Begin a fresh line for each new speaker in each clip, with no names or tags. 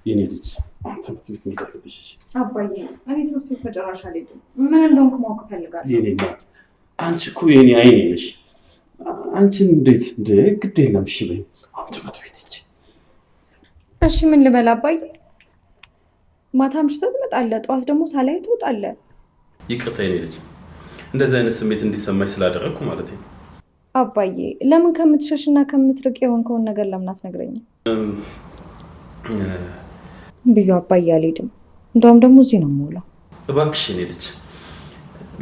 የኔ ልጅ ትምህርት ቤት መሄድ አለብሽ።
አባዬ እኔ ትምህርት ቤት መጨረሻ አልሄድም። ምን እንደሆንኩ ማወቅ እፈልጋለሁ።
የኔ እናት አንቺ እኮ የኔ አይኔ ነሽ። አንቺን እንዴት ግድ የለም እሺ በይኝ። አሁን ትምህርት ቤት ሂጂ።
እሺ ምን ልበል አባዬ? ማታ አምሽተህ ትመጣለህ፣ ጠዋት ደግሞ ሳላይ ትወጣለህ።
ይቅርታ የኔ ልጅ፣ እንደዚህ አይነት ስሜት እንዲሰማኝ ስላደረግኩ ማለት ነው።
አባዬ ለምን ከምትሸሽና ከምትርቅ የሆንከውን ነገር ለምን አትነግረኝም? ብዩ አባዬ አልሄድም። እንደውም ደግሞ እዚህ ነው የምውለው።
እባክሽ የኔ ልጅ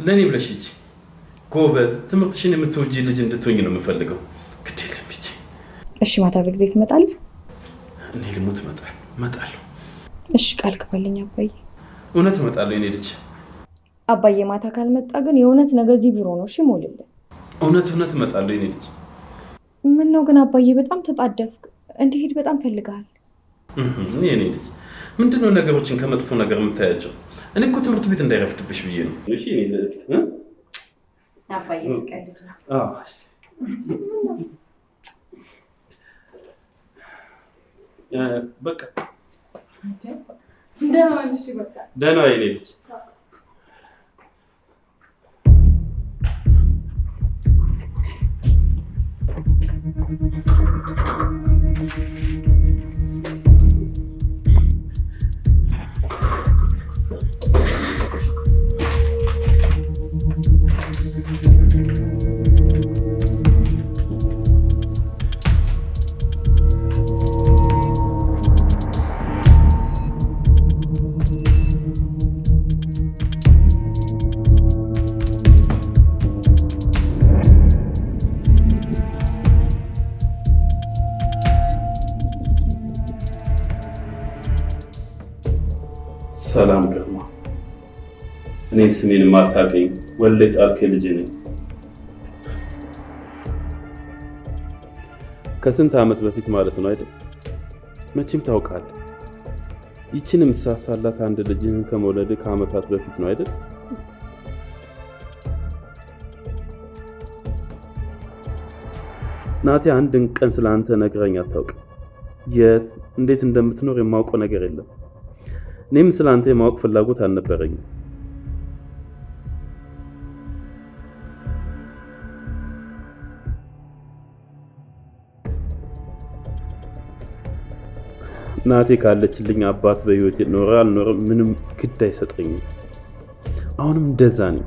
ለእኔ ብለሽ ሂጂ። ጎበዝ ትምህርትሽን የምትወጂ ልጅ እንድትሆኝ ነው የምፈልገው። ግድ የለም ሂጂ።
እሺ ማታ በጊዜ ትመጣለህ?
እኔ ልሙት እመጣለሁ።
እሺ ቃል ግባልኝ አባዬ።
እውነት እመጣለሁ የኔ ልጅ።
አባዬ ማታ ካልመጣ ግን የእውነት ነገ እዚህ ቢሮ ነው እሺ ሞልልህ።
እውነት እመጣለሁ የኔ ልጅ።
ምን ነው ግን አባዬ በጣም ተጣደፍክ። እንዲሄድ በጣም ፈልጋል።
የኔ ልጅ ምንድነው ነገሮችን ከመጥፎ ነገር የምታያቸው? እኔ እኮ ትምህርት ቤት እንዳይረፍድብሽ ብዬ ነው። እሺ እኔ ልጅ
አባዬ ስቀልድ ነው።
በቃ
ደህና ነሽ? በቃ
ደህና የኔ ልጅ። ሰላም ግርማ። እኔ ስሜን ማታውቀኝ ወልደ ጣልከ ልጅ ነኝ። ከስንት ዓመት በፊት ማለት ነው አይደል? መቼም ታውቃለህ። ይችን ምሳሳላት አንድ ልጅህን ከመውለድ ከዓመታት በፊት ነው አይደል? ናቲ አንድን ቀን ስላንተ ነግረኝ አታውቅም። የት እንዴት እንደምትኖር የማውቀው ነገር የለም። እኔም ስላንተ የማወቅ ፍላጎት አልነበረኝም። ናቴ ካለችልኝ አባት በህይወት ኖረ አልኖረ ምንም ግድ አይሰጠኝም። አሁንም እንደዛ ነኝ።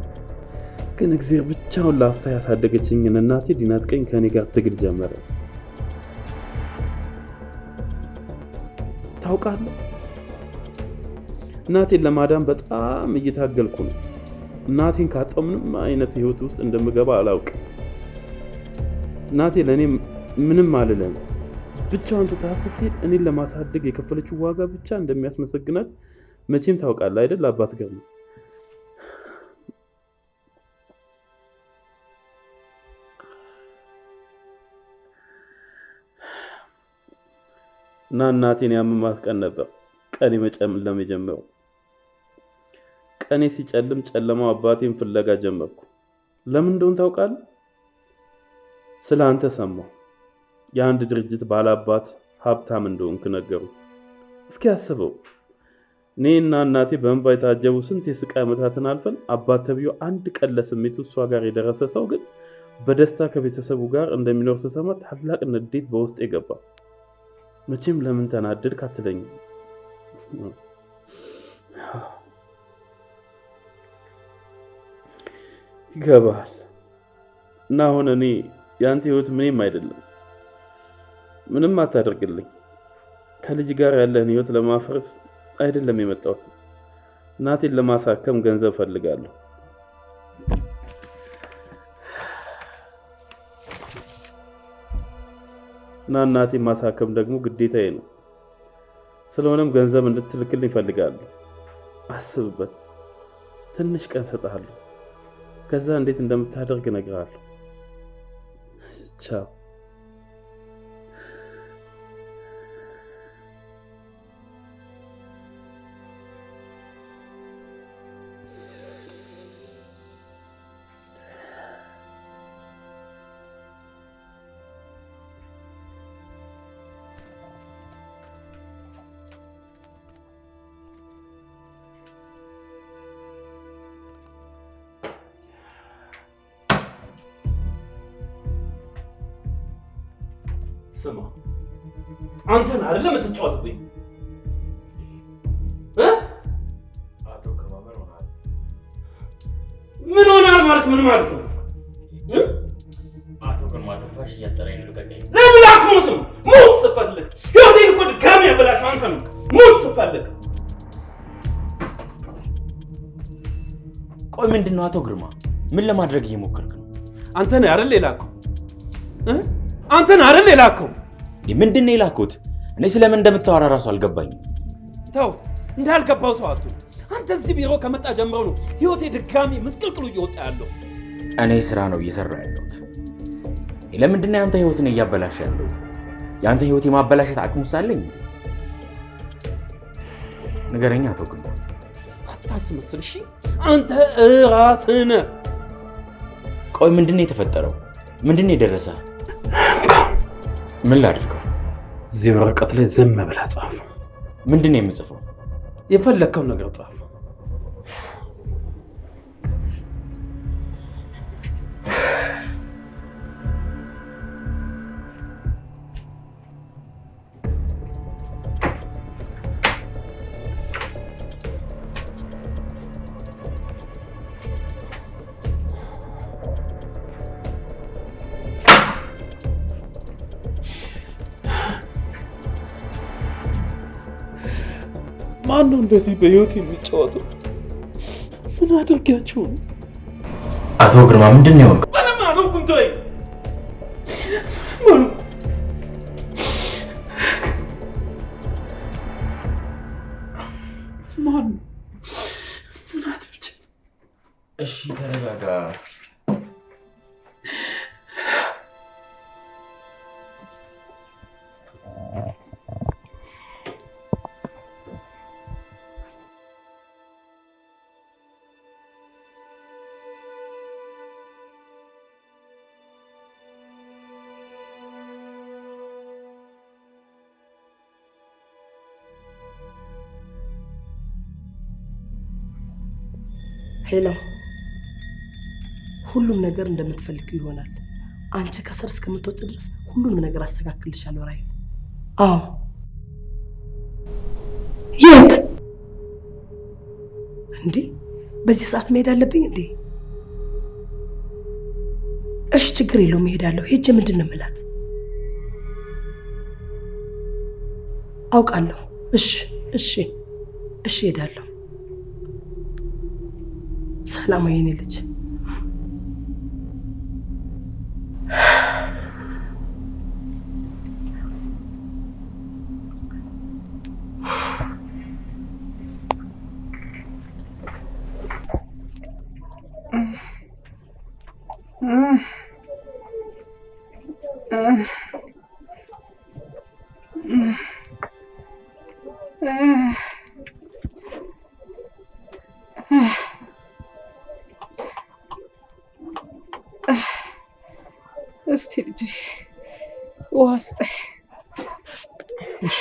ግን እግዚአብሔር ብቻውን ላፍታ ያሳደገችኝን እናቴ ሊነጥቀኝ ከኔ ጋር ትግል ጀመረ። ታውቃለህ፣ እናቴን ለማዳን በጣም እየታገልኩ ነው። እናቴን ካጣሁ ምንም አይነት ህይወት ውስጥ እንደምገባ አላውቅም። እናቴ ለኔ ምንም አልለም። ብቻዋን ትተሃት ስትሄድ እኔን ለማሳደግ የከፈለችው ዋጋ ብቻ እንደሚያስመሰግናት መቼም ታውቃለህ አይደል? አባት ገርማ እና እናቴን ያመማት ቀን ነበር ቀኔ መጨለም የጀመረው። ቀኔ ሲጨልም ጨለማው አባቴን ፍለጋ ጀመርኩ። ለምን እንደሆነ ታውቃለህ? ስለ አንተ ሰማሁ። የአንድ ድርጅት ባላባት ሀብታም እንደሆንክ ነገሩ። እስኪ አስበው፣ እኔና እናቴ በእንባ የታጀቡ ስንት የስቃይ ዓመታትን አልፈን አባት ተብዮ አንድ ቀን ለስሜቱ እሷ ጋር የደረሰ ሰው ግን በደስታ ከቤተሰቡ ጋር እንደሚኖር ስሰማ ታላቅ ንዴት በውስጤ ገባ። መቼም ለምን ተናደድክ አትለኝም። ይገባል። እና አሁን እኔ ያንተ ህይወት ምንም አይደለም። ምንም አታደርግልኝ። ከልጅ ጋር ያለን ህይወት ለማፍረስ አይደለም የመጣሁት። እናቴን ለማሳከም ገንዘብ ፈልጋለሁ። እና እናቴን ማሳከም ደግሞ ግዴታዬ ነው። ስለሆነም ገንዘብ እንድትልክልኝ ፈልጋለሁ። አስብበት። ትንሽ ቀን ሰጥሃለሁ። ከዛ እንዴት እንደምታደርግ እነግርሃለሁ። ቻው። ስማ አንተን አይደለም የምትጫወትብኝ
አቶ ግርማ
ምን ሆናል ማለት ምን ማለት ነው?
አቶ ግርማ ትንፋሽ እያጠረኝ ነው። ልቀቀኝ።
ለምን አትሞትም? ሞት ስፈልግ ህይወቴን እኮ ድጋሚ ያበላሽው አንተ ነው። ሞት ስፈልግ
ቆይ ምንድነው አቶ ግርማ? ምን ለማድረግ እየሞከርክ ነው?
አንተ ነህ አይደል የላከው? አንተ ነህ አይደል የላከው?
ምንድነው የላከውት? እኔ ስለምን እንደምታወራ ራሱ አልገባኝም።
ተው እንዳልገባው ሰው አትሁን። አንተ እዚህ ቢሮ ከመጣ ጀምሮ ነው ህይወቴ ድጋሚ ምስቅልቅሉ እየወጣ ያለው።
እኔ ስራ ነው እየሰራሁ ያለሁት። ለምንድነው ያንተ ህይወትን እያበላሽ ያለሁት? ያንተ ህይወት የማበላሸት አቅሙ ሳለኝ ንገረኝ አቶ ግርማ።
አታስመስል እሺ? አንተ ራስህ ነህ።
ቆይ ምንድነው የተፈጠረው? ምንድነው የደረሰ? ምን ላድርገው?
እዚህ ወረቀት ላይ ዝም ብለህ ጻፍ።
ምንድነው የምጽፈው?
የፈለከው ነገር ጻፍ። ማን ነው እንደዚህ በህይወት የሚጫወተው? ምን አድርጋችሁ ነው?
አቶ ግርማ ምንድነው የሆንከው?
ምንም አልሆንኩም። ተወኝ። ማን ምን አትፍጭ?
እሺ ተረጋጋ።
ሄሎ፣ ሁሉም ነገር እንደምትፈልጊው ይሆናል። አንቺ ከስር እስከምትወጪ ድረስ ሁሉንም ነገር አስተካክልልሻለሁ ራይል። አዎ። የት እንዴ? በዚህ ሰዓት መሄድ አለብኝ እንዴ? እሺ ችግር የለውም እሄዳለሁ። ሄጄ ምንድን ነው የምላት? አውቃለሁ። እሺ እሺ እሺ እሄዳለሁ። ሰላም የኔ ልጅ።
እስቲ ልጄ ውሃ ስጠኝ።
እሺ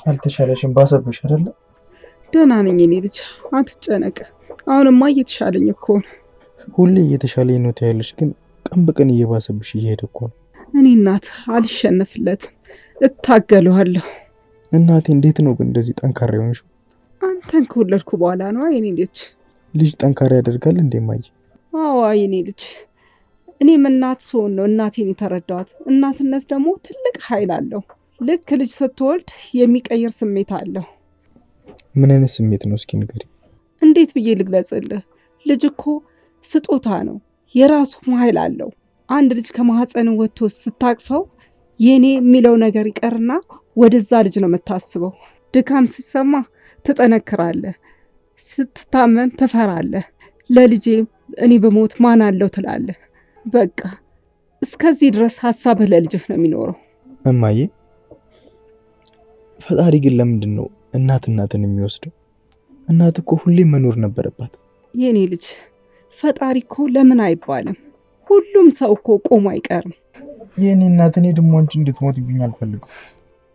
አልተሻለሽም? ባሰብሽ አይደለ?
ደህና ነኝ የኔ ልጅ አትጨነቅ። አሁንማ እየተሻለኝ እኮ ነው።
ሁሌ እየተሻለኝ ነው ትያለሽ፣ ግን ቀን በቀን እየባሰብሽ እየሄደ እኮ ነው።
እኔ እናት አልሸነፍለትም፣ እታገለዋለሁ።
እናቴ እንዴት ነው ግን እንደዚህ ጠንካራ የሆንሽው?
አንተን ከወለድኩ በኋላ ነው የኔ ልጅ።
ልጅ ጠንካራ ያደርጋል እንዴ ማየ?
አዎ የኔ ልጅ፣ እኔም እናት ስሆን ነው እናቴን የተረዳኋት። እናትነት ደግሞ ትልቅ ኃይል አለው። ልክ ልጅ ስትወልድ የሚቀይር ስሜት አለው።
ምን አይነት ስሜት ነው እስኪ ንገሪ?
እንዴት ብዬ ልግለጽልህ? ልጅ እኮ ስጦታ ነው። የራሱ ኃይል አለው። አንድ ልጅ ከማህፀን ወጥቶ ስታቅፈው የኔ የሚለው ነገር ይቀርና ወደዛ ልጅ ነው የምታስበው። ድካም ሲሰማ ትጠነክራለህ፣ ስትታመም ትፈራለህ። ለልጄ እኔ በሞት ማን አለው ትላለህ። በቃ እስከዚህ ድረስ ሀሳብህ ለልጅህ ነው የሚኖረው።
እማዬ፣ ፈጣሪ ግን ለምንድን ነው እናትን የሚወስደው? እናት እኮ ሁሌም መኖር ነበረባት።
የኔ ልጅ ፈጣሪ እኮ ለምን አይባልም። ሁሉም ሰው እኮ ቆሞ አይቀርም።
የኔ እናት፣ እኔ ደግሞ አንቺ እንድትሞትብኝ አልፈልግም።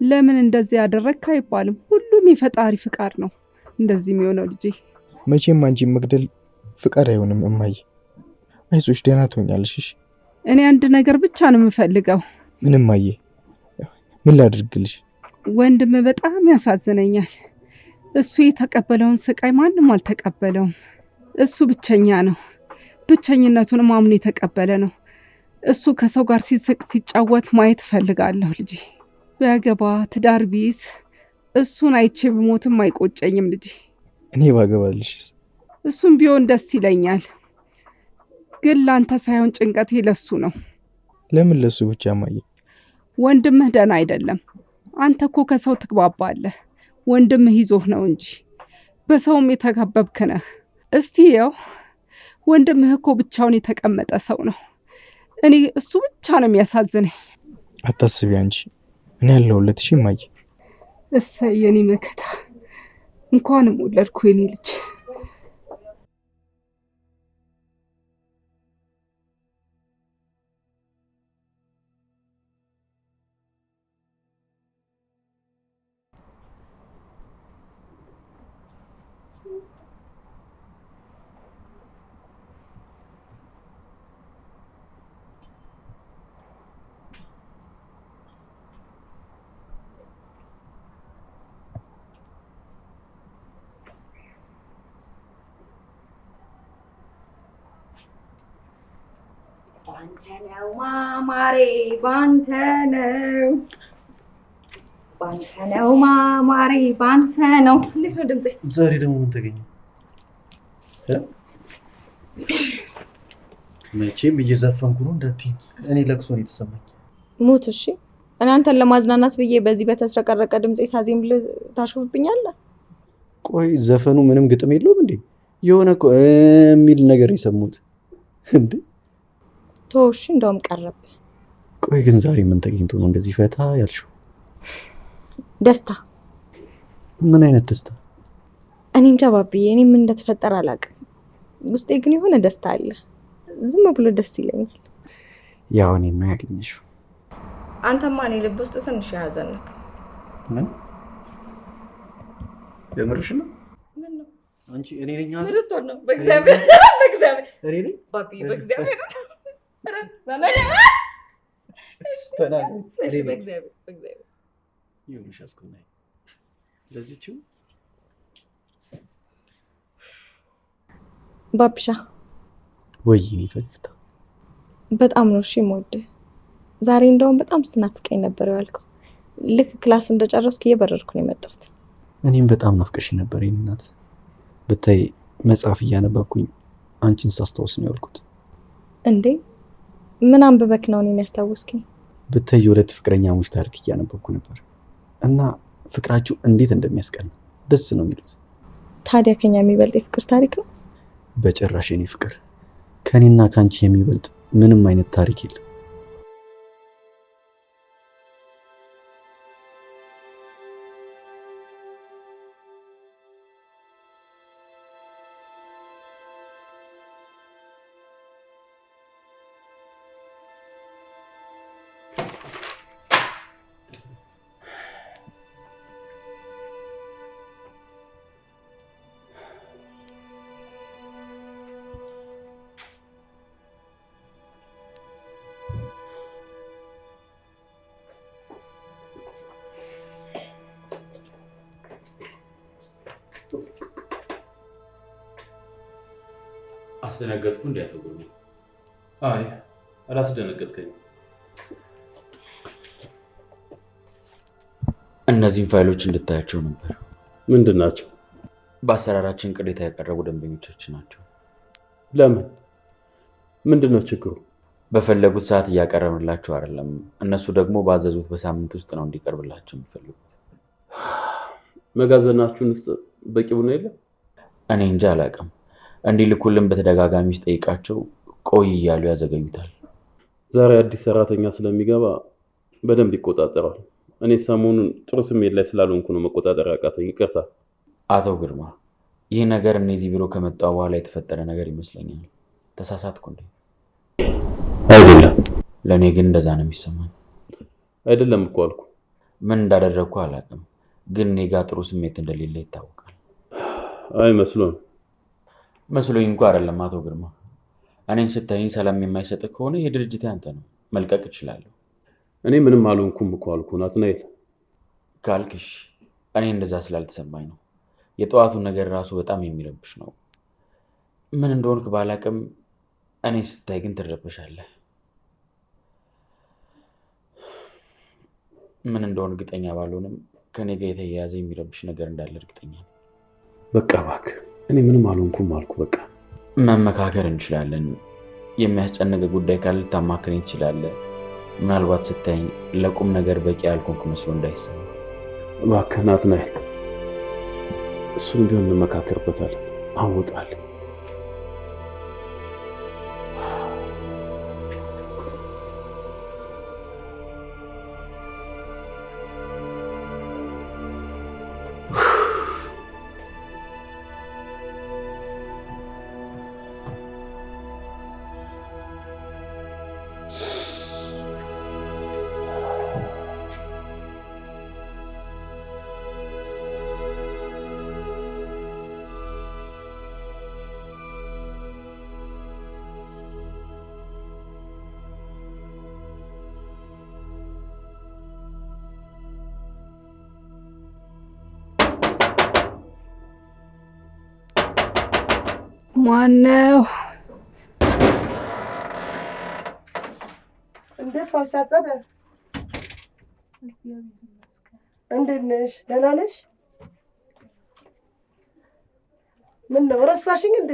ለምን እንደዚህ ያደረግክ አይባልም። ሁሉም የፈጣሪ ፍቃድ ነው እንደዚህ የሚሆነው ልጄ።
መቼም አንቺን መግደል ፍቃድ አይሆንም እማዬ። አይዞሽ፣ ደህና ትሆኛለሽ። እሺ?
እኔ አንድ ነገር ብቻ ነው የምፈልገው።
ምን እማዬ? ምን ላድርግልሽ?
ወንድም በጣም ያሳዝነኛል። እሱ የተቀበለውን ስቃይ ማንም አልተቀበለውም። እሱ ብቸኛ ነው። ብቸኝነቱንም አምኖ የተቀበለ ነው። እሱ ከሰው ጋር ሲስቅ ሲጫወት ማየት እፈልጋለሁ ልጄ። ቢያገባ ትዳር ቢይዝ እሱን አይቼ ብሞትም አይቆጨኝም ልጄ።
እኔ ባገባልሽስ?
እሱም ቢሆን ደስ ይለኛል። ግን ላንተ ሳይሆን ጭንቀቴ ለሱ ነው።
ለምን ለሱ ብቻ እማዬ?
ወንድምህ ደህና አይደለም። አንተ እኮ ከሰው ትግባባለህ። ወንድምህ ይዞህ ነው እንጂ በሰውም የተከበብክ ነህ። እስቲ ያው ወንድምህ እኮ ብቻውን የተቀመጠ ሰው ነው። እኔ እሱ ብቻ ነው የሚያሳዝነኝ።
አታስቢ አንቺ፣ እኔ ያለሁለት። እሺ እማዬ?
እሰይ የኔ መከታ፣ እንኳንም ወለድኩ የኔ ልጅ።
ባንተ ነው ማማሬ፣ ባንተ ነው፣ ባንተ ነው ማማሬ፣ ባንተ ነው። እንዴት ነው ድምጼ?
ዛሬ ደግሞ ምን ተገኘ? መቼም እየዘፈንኩ ነው እንዳትይኝ። እኔ ለቅሶ ነው የተሰማኝ።
ሙት። እሺ እናንተን ለማዝናናት ብዬ በዚህ በተስረቀረቀ ድምጼ ሳዜም ታሾፍብኛለህ?
ቆይ ዘፈኑ ምንም ግጥም የለውም እንዴ? የሆነ እኮ የሚል ነገር የሰሙት እንዴ?
ተወሽ፣ እንደውም ቀረብ።
ቆይ ግን ዛሬ ምን ተገኝቶ ነው እንደዚህ ፈታ ያልሽው?
ደስታ።
ምን አይነት ደስታ?
እኔ እንጃ ባብዬ፣ እኔ ምን እንደተፈጠረ አላውቅም። ውስጤ ግን የሆነ ደስታ አለ። ዝም ብሎ ደስ ይለኛል።
ያው እኔ ነው ያገኘሽው።
አንተማ እኔ ልብ ውስጥ ትንሽ ያዘንክ።
ምን የምርሽ ነው?
ምን ነው
አንቺ? እኔ ነኝ ያዘ
ምርጥ ነው። በእግዚአብሔር በእግዚአብሔር
እኔ ነኝ
ባብዬ፣ በእግዚአብሔር በመላ እሺ፣ በእግዚአብሔር በእግዚአብሔር
ይሁንሽ። አስኮናይ ለዚህችው
ባብሻ
ወይኔ ፈገግታ
በጣም ነው እሺ የምወድህ። ዛሬ እንደውም በጣም ስትናፍቀኝ ነበር ያልከው። ልክ ክላስ እንደጨረስኩ እየበረርኩ ነው የመጣሁት።
እኔም በጣም ናፍቀሽ ነበር የኔ እናት። ብታይ መጽሐፍ እያነበብኩኝ አንቺን ሳስታውስ ነው ያልኩት።
እንዴ ምን አንብበክ ነው እኔን ያስታወስከኝ?
ብታይ የሁለት ፍቅረኛሞች ታሪክ እያነበብኩ ነበር እና ፍቅራችሁ እንዴት እንደሚያስቀና ደስ ነው የሚሉት።
ታዲያ ከኛ የሚበልጥ የፍቅር ታሪክ ነው?
በጭራሽ የኔ ፍቅር፣ ከኔና ካንቺ የሚበልጥ ምንም አይነት ታሪክ የለም።
አስደነገጥኩ እንዴ? አትጎርም? አይ አላስደነገጥከኝ።
እነዚህን ፋይሎች እንድታያቸው ነበር።
ምንድን ናቸው?
በአሰራራችን ቅሬታ ያቀረቡ ደንበኞቻችን ናቸው።
ለምን? ምንድነው ችግሩ?
በፈለጉት ሰዓት እያቀረብንላቸው አይደለም። እነሱ ደግሞ ባዘዙት በሳምንት ውስጥ ነው እንዲቀርብላቸው የሚፈልጉት።
መጋዘናችሁን ውስጥ በቂ ቡና የለም?
እኔ እንጃ አላውቅም። እንዲልኩልን በተደጋጋሚ ስጠይቃቸው ቆይ እያሉ ያዘገዩታል።
ዛሬ አዲስ ሰራተኛ ስለሚገባ በደንብ ይቆጣጠራል። እኔ ሰሞኑን ጥሩ ስሜት ላይ ስላልሆንኩ ነው መቆጣጠር ያቃተኝ። ይቅርታ።
አቶ ግርማ፣ ይህ ነገር እነዚህ ቢሮ ከመጣሁ በኋላ የተፈጠረ ነገር ይመስለኛል። ተሳሳትኩ እንዴ?
አይደለም።
ለእኔ ግን እንደዛ ነው የሚሰማኝ።
አይደለም እኮ አልኩ።
ምን እንዳደረግኩ አላውቅም፣ ግን እኔ ጋር ጥሩ ስሜት እንደሌለ ይታወቃል።
አይ መስሎኝ
እንኳ አይደለም አቶ ግርማ። እኔን ስታይኝ ሰላም የማይሰጥ ከሆነ የድርጅት ያንተ ነው፣ መልቀቅ እችላለሁ።
እኔ ምንም አልሆንኩም እኮ አልኩ ናትናኤል።
ካልክሽ እኔ እንደዛ ስላልተሰማኝ ነው። የጠዋቱ ነገር ራሱ በጣም የሚረብሽ ነው። ምን እንደሆንክ ባላውቅም እኔ ስታይ ግን ትረበሻለህ። ምን እንደሆን እርግጠኛ ባልሆንም ከኔ ጋር የተያያዘ የሚረብሽ ነገር እንዳለ እርግጠኛ ነኝ።
በቃ እባክህ፣ እኔ ምንም አልሆንኩም አልኩ። በቃ
መመካከር እንችላለን። የሚያስጨንቅ ጉዳይ ካለ ልታማክረኝ ትችላለህ። ምናልባት ስታይኝ ለቁም ነገር በቂ ያልሆንኩ መስሎ እንዳይሰማ።
እባክህ ናትናኤል፣ እሱን ቢሆን እንመካከርበታለን። አሁን ውጣልኝ።
ማነው?
እንዴት ዋልሽ አጸደ? እንዴት ነሽ? ደህና ነሽ? ምን ነው ረሳሽኝ እንዴ?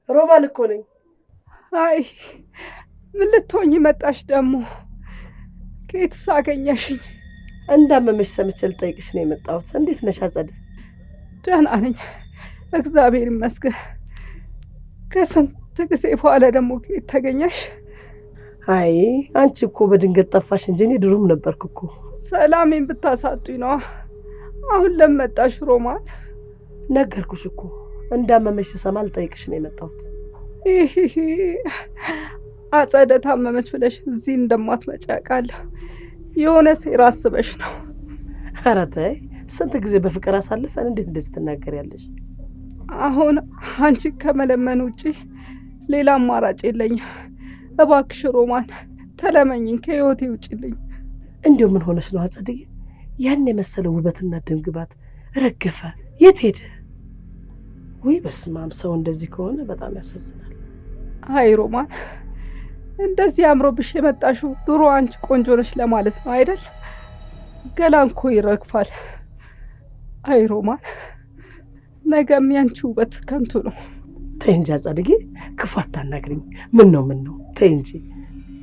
ሮማን እኮ ነኝ።
አይ ምን ልትሆኚ መጣሽ ደግሞ? ከየትስ አገኘሽኝ?
እንዳመመሽ ሰምቼ ልጠይቅሽ ነው የመጣሁት። እንዴት ነሽ አጸደ?
ደህና ነኝ እግዚአብሔር ይመስገን። ከስንት ጊዜ በኋላ ደግሞ ከየት ተገኘሽ?
አይ አንቺ እኮ በድንገት ጠፋሽ እንጂ እኔ ድሮም ነበርኩ እኮ።
ሰላሜን ብታሳጡኝ ነዋ። አሁን ለመጣሽ ሮማን?
ነገርኩሽ እኮ እንዳመመሽ ስሰማ ልጠይቅሽ ነው የመጣሁት።
አጸደ ታመመች ብለሽ እዚህ እንደማትመጪ አውቃለሁ። የሆነ ሴራ አስበሽ ነው።
ኧረ ተይ፣ ስንት ጊዜ በፍቅር አሳልፈን እንዴት እንደዚህ ትናገሪያለሽ?
አሁን አንቺ ከመለመን ውጪ ሌላ አማራጭ የለኝም። እባክሽ ሮማን ተለመኝኝ፣ ከህይወቴ ውጪልኝ።
እንዲሁ ምን ሆነሽ ነው አጸድዬ? ያን የመሰለ ውበትና ድምግባት ረገፈ፣ የት ሄደ? ወይ በስመ አብ! ሰው እንደዚህ ከሆነ በጣም ያሳዝናል።
አይ ሮማን፣ እንደዚህ አምሮብሽ የመጣሽው ድሮ አንቺ ቆንጆ ነሽ ለማለት ነው አይደል? ገላን እኮ ይረግፋል። አይ ሮማን፣ ነገም ያንቺ ውበት ከንቱ ነው።
ተይ እንጂ አጸድዬ፣ ክፉ አታናግሪኝ። ምን ነው ተይ እንጂ።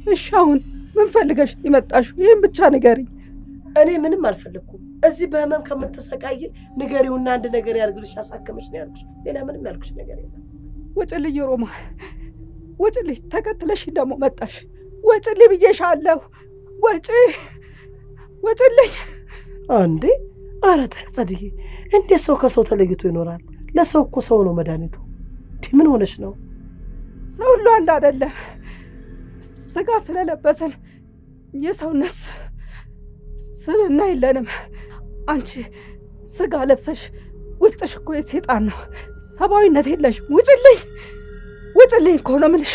እሺ አሁን ምን ፈልገሽ የመጣሽው? ይህን ብቻ ንገሪኝ።
እኔ ምንም አልፈለኩም። እዚህ በህመም ከምትሰቃይ ንገሪውና አንድ ነገር ያርግልሽ፣ ያሳከመሽ ነው ያልኩሽ። ሌላ ምንም ያልኩሽ ነገር የለም።
ውጭልኝ ሮማን፣ ውጭልኝ። ተከትለሽ ደግሞ መጣሽ። ውጭልኝ ብዬሻለሁ። ውጭልኝ።
አንዴ ኧረ ተይ አጸድዬ፣ እንዴት ሰው ከሰው ተለይቶ ይኖራል? ለሰው እኮ ሰው ነው መድኃኒቱ። ምን ሆነሽ ነው?
ሰው ሁሉ አንድ አይደለም። ስጋ ስለለበሰን የሰውነት ስብዕና የለንም። አንቺ ስጋ ለብሰሽ ውስጥሽ እኮ የሰይጣን ነው። ሰብአዊነት የለሽም። ውጭልኝ እኮ ነው የምልሽ።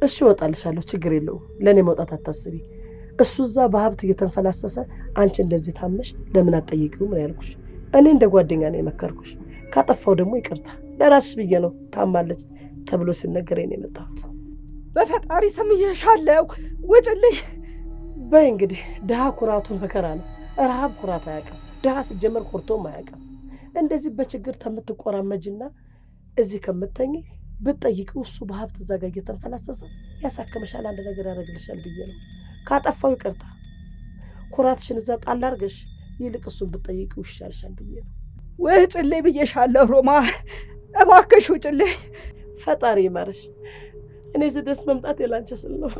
እሺ እወጣልሻለሁ፣ ችግር የለውም። ለእኔ መውጣት አታስቢ። እሱ እዛ በሀብት እየተንፈላሰሰ አንቺ እንደዚህ ታመሽ ለምን አትጠይቂው? ምን ያልኩሽ? እኔ እንደ ጓደኛ ነው የመከርኩሽ። ካጠፋው ደግሞ ይቅርታ፣ ለራስሽ ብዬ ነው። ታማለች ተብሎ ሲነገረኝ ነው የመጣሁት።
በፈጣሪ ስም እየሻለው ውጭልኝ
በይ። እንግዲህ ድሃ ኩራቱን መከራ ነው። ረሃብ ኩራት አያውቅም። ድሃ ሲጀመር ኮርቶም አያውቅም። እንደዚህ በችግር ከምትቆራመጅና እዚህ ከምተኝ ብትጠይቂው እሱ በሀብት እዛ ጋር እየተንፈላሰሰ ያሳክምሻል፣ አንድ ነገር ያደርግልሻል ብዬ ነው። ካጠፋው ይቅርታ ኩራትሽን እዛ ጣል አድርገሽ ይልቅ እሱን ብትጠይቂው ይሻልሻል ብዬ ነው።
ውጭልኝ ብዬሻለሁ ሮማን፣ እባክሽ ውጭልኝ።
ፈጣሪ ይማርሽ። እኔ እዚህ ድረስ መምጣት የላንቺ ስል ነው።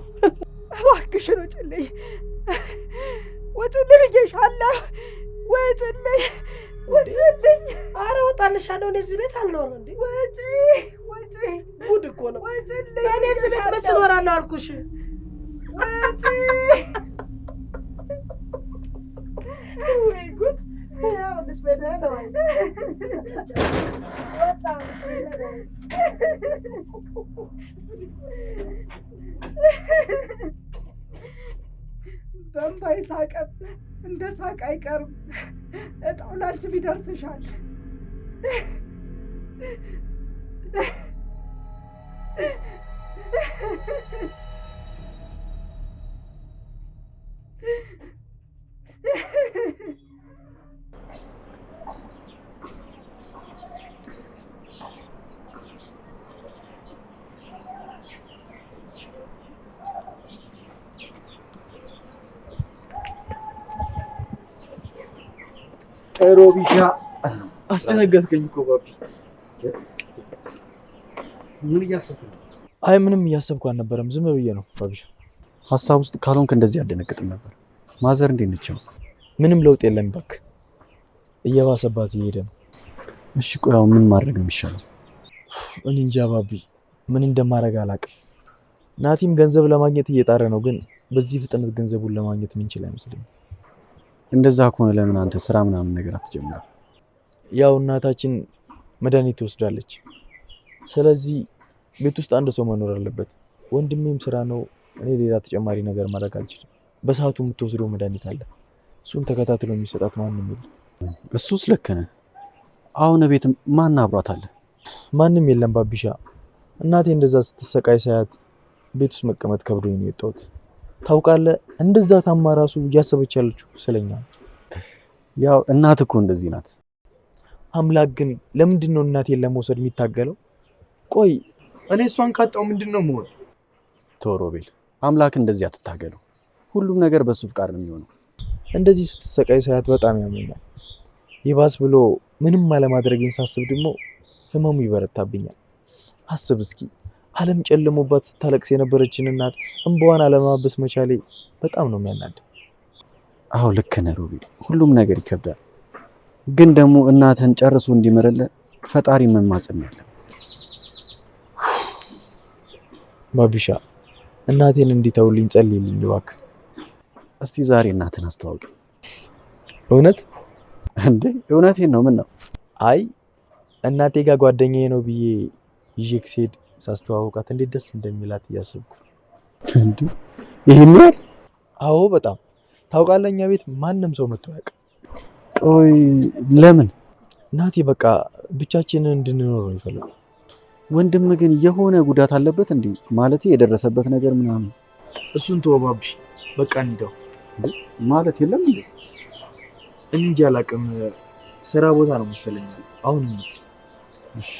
እባክሽን ውጭልኝ፣ ውጭልኝ ብዬሻለሁ። ውጭልኝ፣ ውጭልኝ።
ኧረ እወጣልሻለሁ። እኔ እዚህ ቤት አልኖርም እንዴ?
ውጪ፣ ውጪ።
ጉድ እኮ ነው።
ውጭልኝ።
እኔ እዚህ ቤት መች እኖራለሁ አልኩሽ?
ውጪ። ወይ ጉድ! ያውልሽ በደህና ወይ ወጣ። በእምባይ ሳቀብ እንደ ሳቅ አይቀርም። እጣው ላንቺም ይደርስሻል።
ሮቢሻ አስደነገጥከኝ እኮ ባቢ። ምን እያሰብክ ነው?
አይ ምንም እያሰብኩ አልነበረም፣ ዝም ብዬ ነው ባቢሻ።
ሀሳብ ውስጥ ካልሆንክ እንደዚህ አደነግጥም ነበር። ማዘር እንዴት ነች?
ምንም ለውጥ የለም እባክህ፣ እየባሰባት እየሄደ ነው።
እሺ ቆይ አሁን ምን ማድረግ ነው የሚሻለው?
እኔ እንጃ ባቢ፣ ምን እንደማደርግ አላውቅም። ናቲም ገንዘብ ለማግኘት እየጣረ ነው፣ ግን በዚህ ፍጥነት ገንዘቡን ለማግኘት ምንችል አይመስለኝም።
እንደዛ ከሆነ ለምን አንተ ስራ ምናምን ነገር አትጀምርም?
ያው እናታችን መድኃኒት ትወስዳለች። ስለዚህ ቤት ውስጥ አንድ ሰው መኖር አለበት። ወንድሜም ስራ ነው፣ እኔ ሌላ ተጨማሪ ነገር ማድረግ አልችልም። በሰዓቱ የምትወስደው መድኃኒት አለ፣ እሱን ተከታትሎ የሚሰጣት ማንም የለም።
እሱስ ልክ ነህ። አሁን ቤት ማን አብሯት አለ?
ማንም የለም ባቢሻ። እናቴ እንደዛ ስትሰቃይ ሳያት ቤት ውስጥ መቀመጥ ከብዶኝ ነው የወጣሁት። ታውቃለህ፣ እንደዛ ታማ ራሱ እያሰበች ያለችው ስለኛ።
ያው እናት እኮ እንደዚህ ናት።
አምላክ ግን ለምንድን ነው እናቴን ለመውሰድ የሚታገለው? ቆይ እኔ እሷን ካጣው ምንድን ነው መሆን?
ቶሮቤል፣ አምላክ እንደዚህ አትታገለው። ሁሉም ነገር በሱ ፍቃድ ነው የሚሆነው።
እንደዚህ ስትሰቃይ ሳያት በጣም ያመኛል። ይባስ ብሎ ምንም አለማድረግን ሳስብ ደግሞ ህመሙ ይበረታብኛል። አስብ እስኪ፣ ዓለም ጨልሞባት ስታለቅስ የነበረችን እናት እንባዋን አለማበስ መቻሌ በጣም ነው የሚያናድ።
አዎ ልክ ነህ ሮቤል፣ ሁሉም ነገር ይከብዳል። ግን ደግሞ እናትህን ጨርሶ እንዲምርልህ ፈጣሪ መማጸን ያለ።
ባቢሻ፣ እናቴን እንዲተውልኝ ጸልይልኝ እባክህ።
እስቲ ዛሬ እናትህን አስተዋውቅ።
እውነት
እንዴ? እውነቴን ነው። ምን ነው?
አይ እናቴ ጋር ጓደኛዬ ነው ብዬ ይዤክ ስሄድ ሳስተዋውቃት እንዴት ደስ እንደሚላት እያሰብኩ።
እንዴ ይሄን ነው?
አዎ በጣም ታውቃለህ፣ እኛ ቤት ማንም ሰው መጥቶ አያውቅም።
ቆይ ለምን?
ናቲ በቃ ብቻችንን እንድንኖር ነው የሚፈልገው።
ወንድም ግን የሆነ ጉዳት አለበት እንዴ? ማለት የደረሰበት ነገር ምናምን?
እሱን ተወው ባቢሽ፣ በቃ እንሂደው።
ማለት የለም እንዴ?
እንጂ አላውቅም፣ ስራ ቦታ ነው መሰለኝ። አሁን
እሺ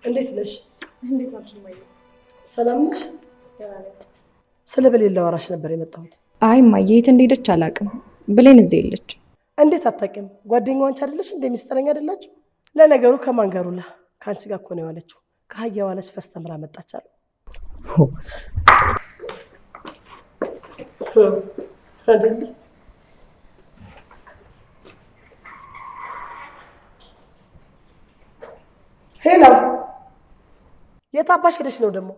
እንዴት ነሽ?
እንዴት ናችሁ ማየ?
ሰላም ነሽ? ስለ ብሌን ላወራሽ ነበር የመጣሁት።
አይ ማየ፣ የት እንደሄደች አላውቅም። ብሌን እዚህ የለች።
እንዴት አታውቂም? ጓደኛዋ አንቺ አይደለሽ? እንደሚስጥረኝ አይደላችሁ? ለነገሩ ከማን ጋር ውላ? ከአንቺ ጋር እኮ ነው የዋለችው። ከአህያ ዋለች ፈስተምራ መጣች አሉ። አይደል? ሄሎ፣ የት አባሽ ሄደሽ ነው ደግሞ?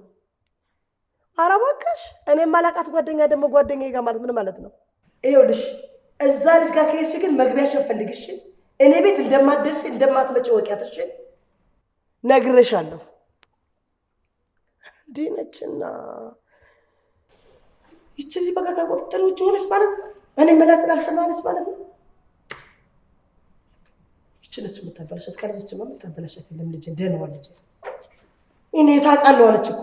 ኧረ እባክሽ፣ እኔ የማላውቃት ጓደኛ ደግሞ ጓደኛዬ ጋር ማለት ምን ማለት ነው? ይኸውልሽ እዛ ልጅ ጋር ከሄድሽ ግን መግቢያሽን ፈልግሽ። እኔ ቤት እንደማትደርሺ እንደማትመጪ ወቂያት። እሺ ነግሬሻለሁ። እንዲህ ነችና ይቺ ልጅ በቃ ከቁጥጥር ውጭ ሆነች ማለት ነው። እኔ መላትን አልሰማለች ማለት ነው። ይቺ ነች የምታበላሸት። ካልዚችማ የምታበላሸት የለም። ልጅ ደህናዋ ልጅ እኔ ታውቃለሁ አለች እኮ።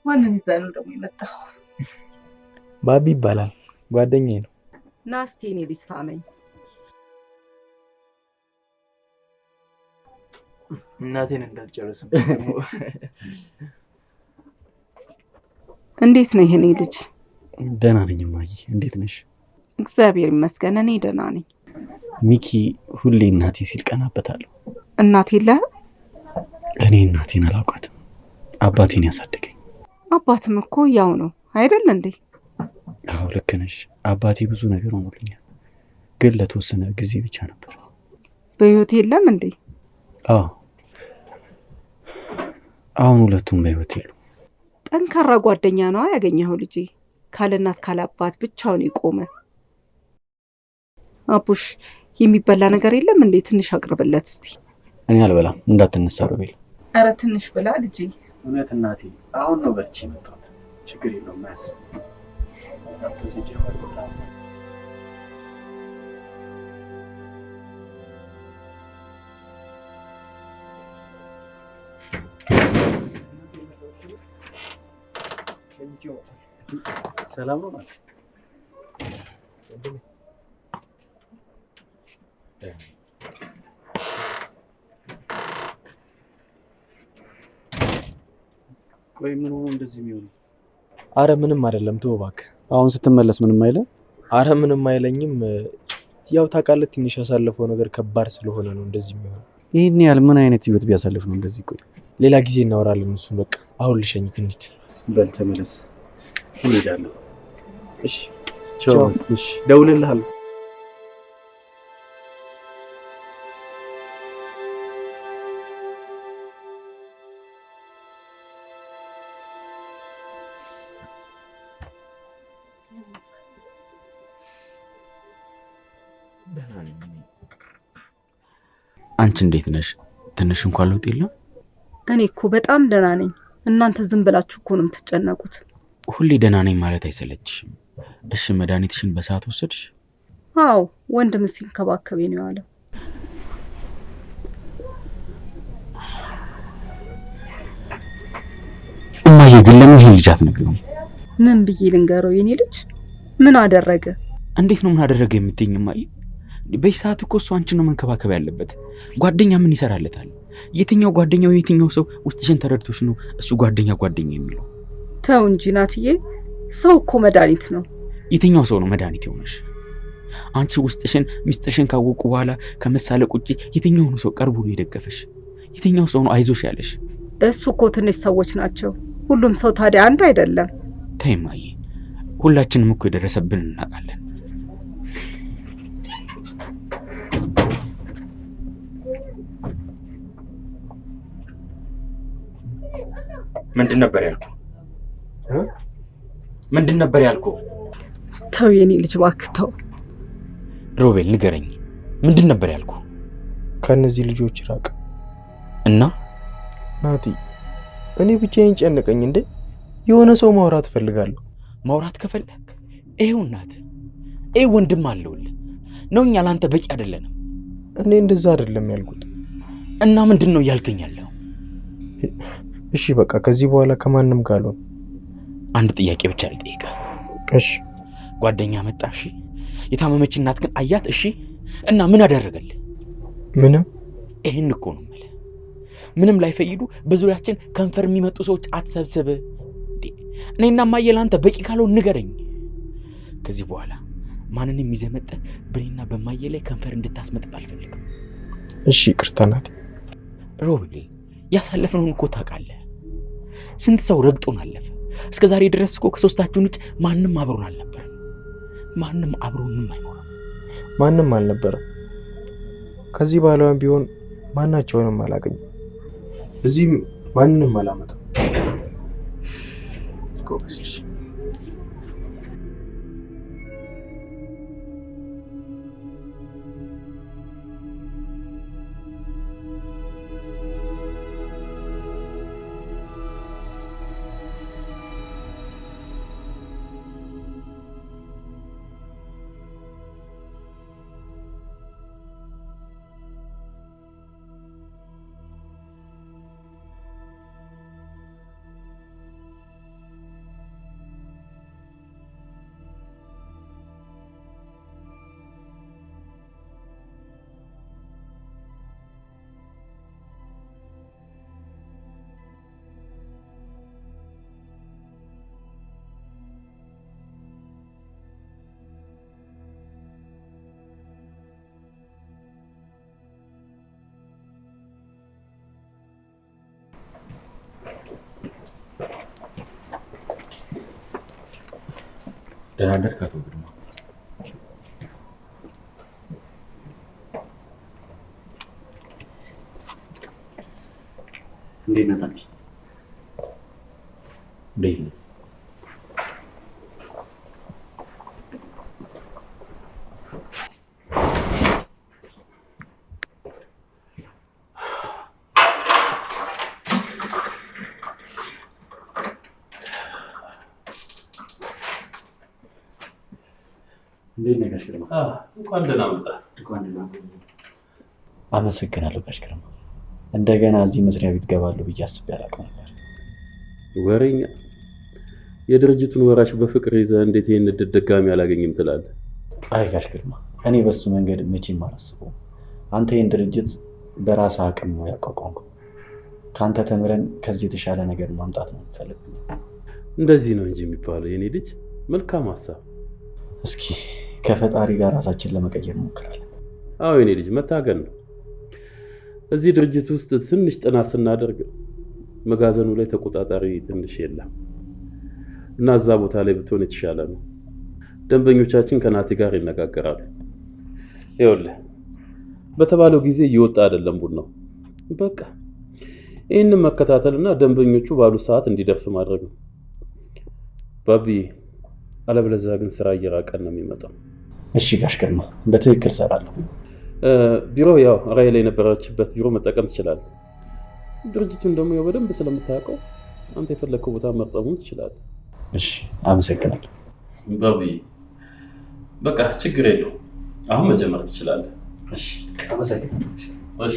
ማንን ይዘህ ነው ደግሞ የመጣው?
ባቢ ይባላል፣ ጓደኛዬ ነው።
ና እስቲ እኔ ልጅ ሳመኝ።
እናቴን እንዳትጨርስም።
እንዴት ነው ይሄኔ ልጅ?
ደህና ነኝ እማዬ፣ እንዴት ነሽ?
እግዚአብሔር ይመስገን እኔ ደህና ነኝ።
ሚኪ ሁሌ እናቴ ሲል ቀናበታለሁ።
እናት የለህ?
እኔ እናቴን አላውቃትም፣ አባቴን ያሳደገኝ።
አባትም እኮ ያው ነው አይደል እንዴ?
አዎ ልክ ነሽ። አባቴ ብዙ ነገር ሆኖልኛል፣ ግን ለተወሰነ ጊዜ ብቻ ነበር።
በህይወት የለም እንዴ?
አዎ አሁን ሁለቱም በህይወት የሉ።
ጠንካራ ጓደኛ ነው ያገኘኸው ልጄ። ካለ እናት ካለ አባት ብቻውን የቆመ። አቡሽ የሚበላ ነገር የለም እንዴ? ትንሽ አቅርብለት እስቲ።
እኔ አልበላም፣ እንዳትነሳ ሮቤል።
አረ ትንሽ ብላ ልጄ።
እውነት እናቴ፣ አሁን ነው በልቼ የመጣሁት። ችግር የለውም አያስብ። ሰላም ነው ማለት ቆይ ምን ሆኖ እንደዚህ የሚሆነው?
አረ ምንም አይደለም፣ ተው እባክህ።
አሁን ስትመለስ ምንም አይለ?
አረ ምንም አይለኝም። ያው ታውቃለህ ትንሽ ያሳለፈው ነገር ከባድ ስለሆነ ነው እንደዚህ የሚሆነው።
ይህን ያህል ምን አይነት ህይወት ቢያሳልፍ ነው እንደዚህ? ቆይ
ሌላ ጊዜ እናወራለን እሱን። በቃ አሁን ልሸኝክ እንሂድ።
በል ተመለስ። እንሄዳለን።
እሺ
ቻው።
እሺ ደውልልሃለሁ።
አንቺ እንዴት ነሽ? ትንሽ እንኳን ለውጥ የለም?
እኔ እኮ በጣም ደህና ነኝ። እናንተ ዝም ብላችሁ እኮ ነው የምትጨነቁት።
ሁሌ ደህና ነኝ ማለት አይሰለችሽም? እሺ መድኃኒትሽን በሰዓት ወሰድሽ?
አዎ ወንድም ሲንከባከቤ ነው ያለው።
እማዬ ግን ለምን ይሄን ልጅ አትነግሪውም?
ምን ብዬ ልንገረው? የኔ ልጅ ምን አደረገ?
እንዴት ነው ምን አደረገ የምትይኝ እማዬ? በዚህ ሰዓት እኮ እሱ አንቺን ነው መንከባከብ ያለበት። ጓደኛ ምን ይሰራለታል? የትኛው ጓደኛው የትኛው ሰው ውስጥሽን ተረድቶሽ ነው እሱ ጓደኛ የሚለው?
ተው እንጂ ናትዬ፣ ሰው እኮ መድኃኒት ነው።
የትኛው ሰው ነው መድኃኒት የሆነሽ? አንቺ ውስጥሽን ሚስጥሽን ካወቁ በኋላ ከመሳለቅ ውጪ የትኛው ነው ሰው ቀርቦ ነው የደገፈሽ? የትኛው ሰው ነው አይዞሽ ያለሽ?
እሱ እኮ ትንሽ ሰዎች ናቸው። ሁሉም ሰው ታዲያ አንድ አይደለም።
ተይ እማዬ፣ ሁላችንም እኮ የደረሰብን እናውቃለን። ምንድን ነበር ያልኩ? ምንድን ነበር ያልኩ?
ተው የኔ ልጅ እባክህ ተው።
ሮቤል ንገረኝ፣ ምንድን ነበር ያልኩ?
ከነዚህ ልጆች ራቅ።
እና
ናቲ፣ እኔ ብቻዬን ጨነቀኝ እንዴ። የሆነ ሰው ማውራት እፈልጋለሁ።
ማውራት ከፈለክ ይሄው እናት፣ ይሄ ወንድም አለውልህ ነው። እኛ ላንተ በቂ አይደለንም።
እኔ እንደዛ አይደለም ያልኩት።
እና ምንድን ነው እያልከኝ ያለው?
እሺ በቃ ከዚህ በኋላ ከማንም ጋር አልሆንም።
አንድ ጥያቄ ብቻ ልጠይቅህ።
እሺ።
ጓደኛ መጣ፣ እሺ። የታመመች እናት ግን አያት፣ እሺ። እና ምን አደረገልህ?
ምንም።
ይሄን እኮ ነው የምልህ። ምንም ላይፈይዱ በዙሪያችን ከንፈር የሚመጡ ሰዎች አትሰብስብ። እኔና እማዬ ላንተ በቂ ካልሆን ንገረኝ። ከዚህ በኋላ ማንንም ይዘህ መጥተህ በእኔና በእማዬ ላይ ከንፈር እንድታስመጥጥ አልፈልግም።
እሺ ይቅርታ ናቲ።
ሮቤል፣ ያሳለፍነውን እኮ ታውቃለህ። ስንት ሰው ረግጦን አለፈ። እስከ ዛሬ ድረስ እኮ ከሶስታችን ውጭ ማንም አብሮን አልነበረም። ማንም አብሮንም አይኖርም።
ማንም አልነበረም። ከዚህ በኋላም ቢሆን ማናቸውንም አላገኝም። እዚህም ማንንም አላመጣም። ጎበዝ።
ደህና አደርክ አቶ ግርማ?
እንዴት ነህ ታዲያ?
እንዴት ነህ?
እንዴት ነህ ጋሽ ግርማ?
እንኳን ደህና መጣ።
እንኳን ደህና ቆየህ። አመሰግናለሁ ጋሽ ግርማ። እንደገና እዚህ መስሪያ ቤት ገባለሁ ብዬ አስቤ አላውቅም ነበር።
ወሬኛ፣ የድርጅቱን ወራሽ በፍቅር ይዘህ እንዴት ይህን ዕድል ድጋሚ አላገኝም ትላለህ?
አይ ጋሽ ግርማ፣ እኔ በሱ መንገድ መቼም አላስበውም። አንተ ይህን ድርጅት በራስህ አቅም ነው ያቋቋምከው። ከአንተ ተምረን ከዚህ የተሻለ ነገር ማምጣት ነው የምፈልገው።
እንደዚህ ነው እንጂ የሚባለው የኔ ልጅ። መልካም ሀሳብ።
እስኪ ከፈጣሪ ጋር ራሳችን ለመቀየር እንሞክራለን።
አዎ የኔ ልጅ፣ መታገል ነው። እዚህ ድርጅት ውስጥ ትንሽ ጥናት ስናደርግ መጋዘኑ ላይ ተቆጣጣሪ ትንሽ የለም እና እዛ ቦታ ላይ ብትሆን የተሻለ ነው። ደንበኞቻችን ከናቲ ጋር ይነጋገራሉ። ይኸውልህ በተባለው ጊዜ እየወጣ አይደለም ቡናው። በቃ ይህንን መከታተልና ደንበኞቹ ባሉት ሰዓት እንዲደርስ ማድረግ ነው ባቢ። አለበለዚያ ግን ስራ እየራቀን ነው የሚመጣው።
እሺ ጋሽ ግርማ፣ በትክክል እሰራለሁ።
ቢሮ ያው ራይ ላይ የነበረችበት ቢሮ መጠቀም ትችላለህ። ድርጅቱን ደግሞ ያው በደንብ ስለምታውቀው አንተ የፈለግከው ቦታ መርጠሙን ትችላለህ።
እሺ አመሰግናለሁ
ባቢ። በቃ ችግር የለው፣ አሁን መጀመር ትችላለህ።
እሺ አመሰግናለሁ።
እሺ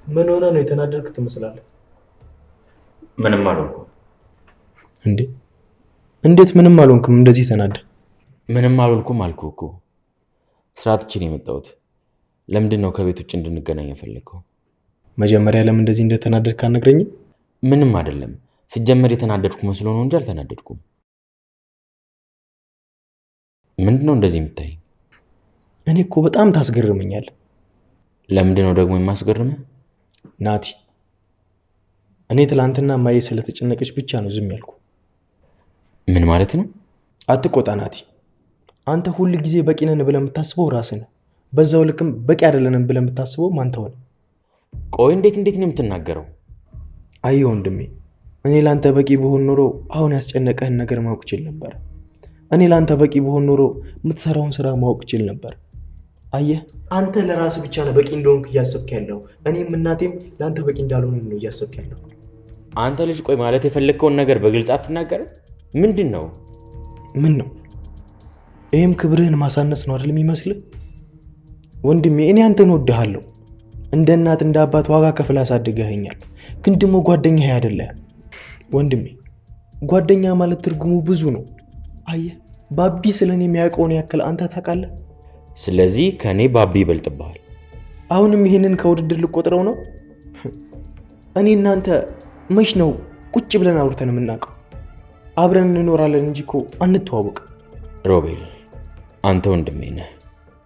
ምን ሆነ ነው የተናደድክ ትመስላለህ?
ምንም አልሆንኩም።
እንዴ እንዴት ምንም አልሆንክም? እንደዚህ ተናደድ።
ምንም አልሆንኩም አልኩህ እኮ። ስራ ትቼ ነው የመጣሁት። ለምንድን ነው ከቤት ውጭ እንድንገናኝ የፈለግከው?
መጀመሪያ ለምን እንደዚህ እንደተናደድክ አልነግረኝም?
ምንም አይደለም። ሲጀመር የተናደድኩ መስሎ ነው እንጂ አልተናደድኩም። ምንድን ነው እንደዚህ የምታይኝ?
እኔ እኮ በጣም ታስገርመኛለህ።
ለምንድን ነው ደግሞ የማስገርምህ?
ናቲ፣ እኔ ትላንትና ማየ ስለተጨነቀች ብቻ ነው ዝም ያልኩ።
ምን ማለት ነው?
አትቆጣ ናቲ። አንተ ሁል ጊዜ በቂ ነን ብለህ የምታስበው ራስህ ነህ። በዛው ልክም በቂ አይደለንም ብለህ የምታስበው አንተ ሆነ።
ቆይ እንዴት ነው የምትናገረው?
አየህ ወንድሜ፣ እኔ ላንተ በቂ ብሆን ኖሮ አሁን ያስጨነቀህን ነገር ማወቅ ችል ነበር። እኔ ላንተ በቂ ብሆን ኖሮ የምትሰራውን ስራ ማወቅ ችል ነበር። አየህ፣ አንተ ለራስህ ብቻ ነው በቂ እንደሆንክ እያሰብክ ያለው። እኔም እናቴም ለአንተ በቂ እንዳልሆን ነው እያሰብክ ያለው።
አንተ ልጅ ቆይ ማለት የፈለግከውን ነገር በግልጽ አትናገርም? ምንድን ነው?
ምን ነው? ይህም ክብርህን ማሳነስ ነው አይደል የሚመስልህ? ወንድሜ እኔ አንተን እወድሃለሁ። እንደ እናት እንደ አባት ዋጋ ከፍለህ አሳድገኸኛል። ግን ደግሞ ጓደኛህ አይደለህም ወንድሜ። ጓደኛ ማለት ትርጉሙ ብዙ ነው። አየህ፣ ባቢ ስለኔ የሚያውቀውን ያክል አንተ ታውቃለህ።
ስለዚህ ከኔ ባቢ ይበልጥብሃል።
አሁንም ይሄንን ከውድድር ልቆጥረው ነው? እኔ እናንተ መች ነው ቁጭ ብለን አውርተን የምናውቀው? አብረን እንኖራለን እንጂ እኮ አንተዋወቅም።
ሮቤል፣ አንተ ወንድሜ ነህ።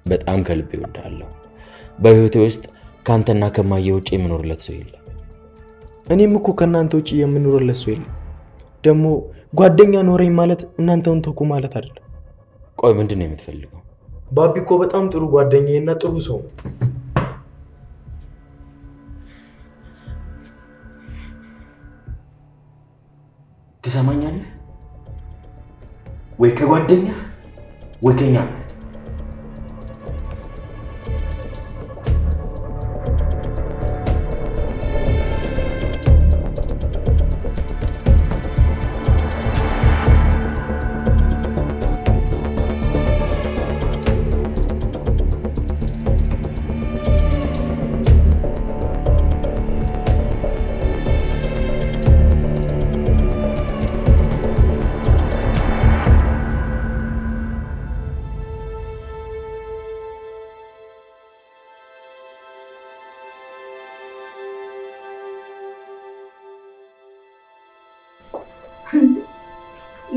በጣም ከልቤ እወድሃለሁ። በህይወቴ ውስጥ ከአንተና ከማየ ውጭ የምኖርለት ሰው የለም።
እኔም እኮ ከእናንተ ውጭ የምኖርለት ሰው የለም። ደግሞ ጓደኛ ኖረኝ ማለት እናንተውን ተውኩ ማለት አይደለም።
ቆይ ምንድን ነው የምትፈልገው?
ባቢ እኮ በጣም ጥሩ ጓደኛዬና ጥሩ ሰው ነው።
ትሰማኛለህ? ወይ ከጓደኛ ወይ ከኛ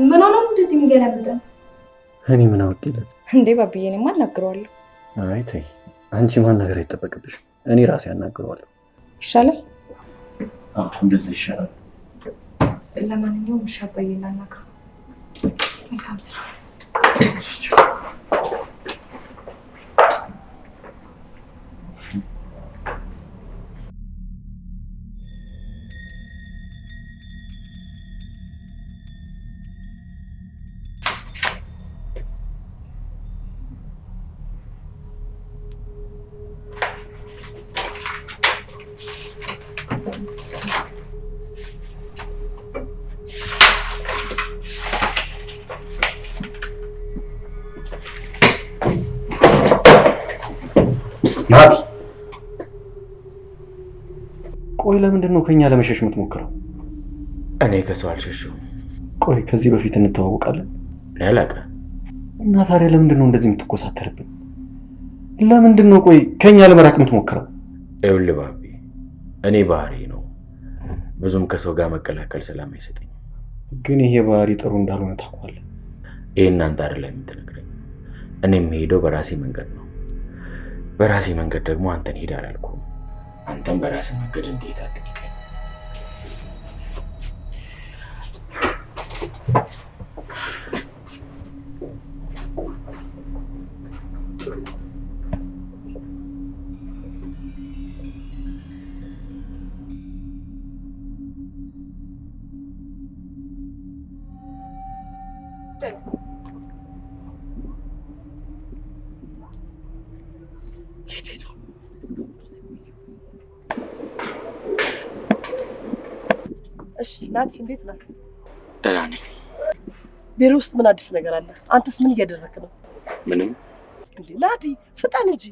ምን ሆነ እንደዚህ የሚገለምጠን?
እኔ ምን አውቄለት
እንዴ ባብዬ፣ እኔማ አናግረዋለሁ።
አይ ተይ፣ አንቺ ማናገር አይጠበቅብሽም። እኔ ራሴ አናግረዋለሁ።
ይሻላል?
አዎ እንደዛ ይሻላል።
ለማንኛውም እሺ አባዬ እናናግረው። መልካም ስራ።
ናቲ፣ ቆይ ለምንድን ነው ከኛ ለመሸሽ የምትሞክረው?
እኔ ከሰው አልሸሸሁም።
ቆይ ከዚህ በፊት እንተዋወቃለን?
እኔ አላውቅም።
እና ታዲያ ለምንድን ነው እንደዚህ የምትኮሳተርብን? ለምንድን ነው ቆይ ከኛ ለመራቅ የምትሞክረው?
ይኸውልህ ባቢ፣ እኔ ባህሪ ነው ብዙም ከሰው ጋር መቀላቀል ሰላም አይሰጠኝም።
ግን ይሄ ባህሪ ጥሩ እንዳልሆነ ታውቃለህ።
ይሄን አንተ አይደለም የምትነግረኝ። እኔ የምሄደው በራሴ መንገድ ነው። በራሴ መንገድ ደግሞ አንተን ሂድ አላልኩም። አንተም በራሴ መንገድ እንዴት አትንቀኝ።
እሺ ናቲ፣ እንዴት ነህ?
ደህና ነኝ።
ቢሮ ውስጥ ምን አዲስ ነገር አለ? አንተስ ምን እያደረክ ነው?
ምንም።
እንዴ ናቲ ፍጠን እንጂ።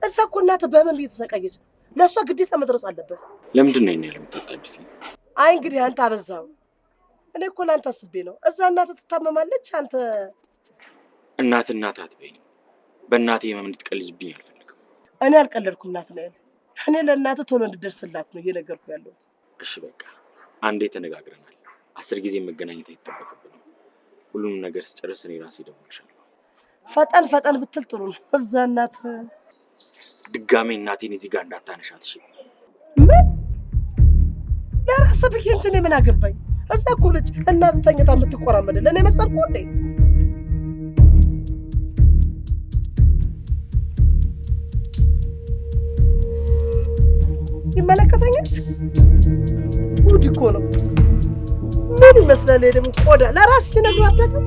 እዛ እኮ እናትህ በህመም እየተሰቃየች ነው። ለእሷ ግዴታ መድረስ አለበት።
ለምንድን ነው ይሄን የምታጣድፊኝ?
አይ እንግዲህ አንተ አበዛው። እኔ እኮ ለአንተ አስቤ ነው። እዛ እናትህ ትታመማለች፣ አንተ
እናት አትበይኝ። በእናቴ ህመም እንድትቀልጅብኝ አልፈልግም።
እኔ አልቀለድኩም ናት ነው ያለ። እኔ ለእናትህ ቶሎ እንድደርስላት ነው እየነገርኩ ያለሁት።
እሺ በቃ አንዴ ተነጋግረናል። 10 ጊዜ መገናኘት አይጠበቅብንም። ሁሉንም ነገር ስጨርስ እኔ ራሴ እደውልልሻለሁ።
ፈጠን ብትል ጥሩ ነው። እዛ እናትህ
ድጋሜ እናቴን እዚህ ጋር እንዳታነሻት። እሺ
ምን ለራስህ ብዬ እንጂ እኔ ምን አገባኝ? እዛ እኮ ልጅ እናትህ ተኝታ የምትቆራመድ ለእኔ መሰልኩ እንዴ? ይመለከተኛል። ጉድ እኮ ነው። ምን ይመስላል ደግሞ ቆዳ ለራስ ሲነግሩ አታውቅም።